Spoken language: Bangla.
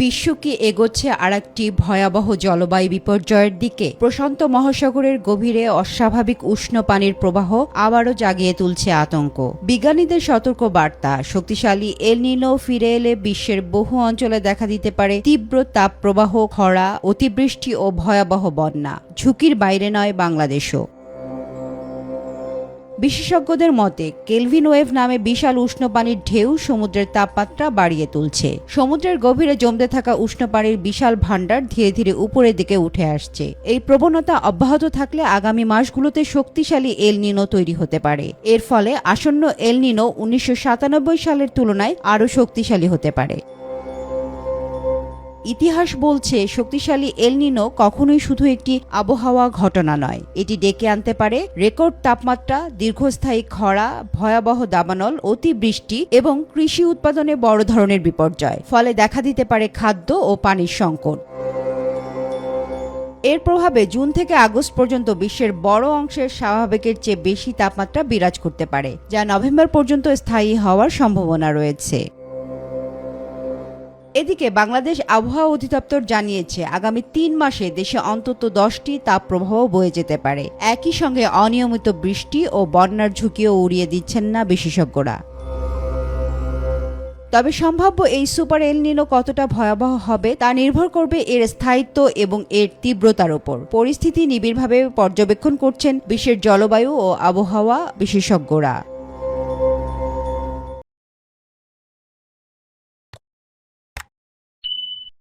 বিশ্ব কি এগোচ্ছে আরেকটি ভয়াবহ জলবায়ু বিপর্যয়ের দিকে? প্রশান্ত মহাসাগরের গভীরে অস্বাভাবিক উষ্ণ পানির প্রবাহ আবারও জাগিয়ে তুলছে আতঙ্ক। বিজ্ঞানীদের সতর্ক বার্তা, শক্তিশালী এল নিনো ফিরে এলে বিশ্বের বহু অঞ্চলে দেখা দিতে পারে তীব্র তাপপ্রবাহ, খরা, অতিবৃষ্টি ও ভয়াবহ বন্যা। ঝুঁকির বাইরে নয় বাংলাদেশও। বিশেষজ্ঞদের মতে কেলভিন ওয়েভ নামে বিশাল উষ্ণ পানির ঢেউ সমুদ্রের তাপমাত্রা বাড়িয়ে তুলছে। সমুদ্রের গভীরে জমতে থাকা উষ্ণ পানির বিশাল ভাণ্ডার ধীরে ধীরে উপরের দিকে উঠে আসছে। এই প্রবণতা অব্যাহত থাকলে আগামী মাসগুলোতে শক্তিশালী এল নিনো তৈরি হতে পারে। এর ফলে আসন্ন এল নিনো 1997 সালের তুলনায় আরও শক্তিশালী হতে পারে। ইতিহাস বলছে শক্তিশালী এল নিনো কখনোই শুধু একটি আবহাওয়া ঘটনা নয়, এটি ডেকে আনতে পারে রেকর্ড তাপমাত্রা, দীর্ঘস্থায়ী খরা, ভয়াবহ দাবানল, অতিবৃষ্টি এবং কৃষি উৎপাদনে বড় ধরনের বিপর্যয়। ফলে দেখা দিতে পারে খাদ্য ও পানির সংকট। এর প্রভাবে জুন থেকে আগস্ট পর্যন্ত বিশ্বের বড় অংশের স্বাভাবিকের চেয়ে বেশি তাপমাত্রা বিরাজ করতে পারে, যা নভেম্বর পর্যন্ত স্থায়ী হওয়ার সম্ভাবনা রয়েছে। এদিকে বাংলাদেশ আবহাওয়া অধিদপ্তর জানিয়েছে আগামী 3 মাসে দেশে অন্তত 10টি তাপপ্রবাহ বয়ে যেতে পারে। একই সঙ্গে অনিয়মিত বৃষ্টি ও বন্যার ঝুঁকিও উড়িয়ে দিচ্ছেন না বিশেষজ্ঞরা। তবে সম্ভাব্য এই সুপার এল নিনো কতটা ভয়াবহ হবে তা নির্ভর করবে এর স্থায়িত্ব এবং এর তীব্রতার উপর। পরিস্থিতি নিবিড়ভাবে পর্যবেক্ষণ করছেন বিশ্বের জলবায়ু ও আবহাওয়া বিশেষজ্ঞরা।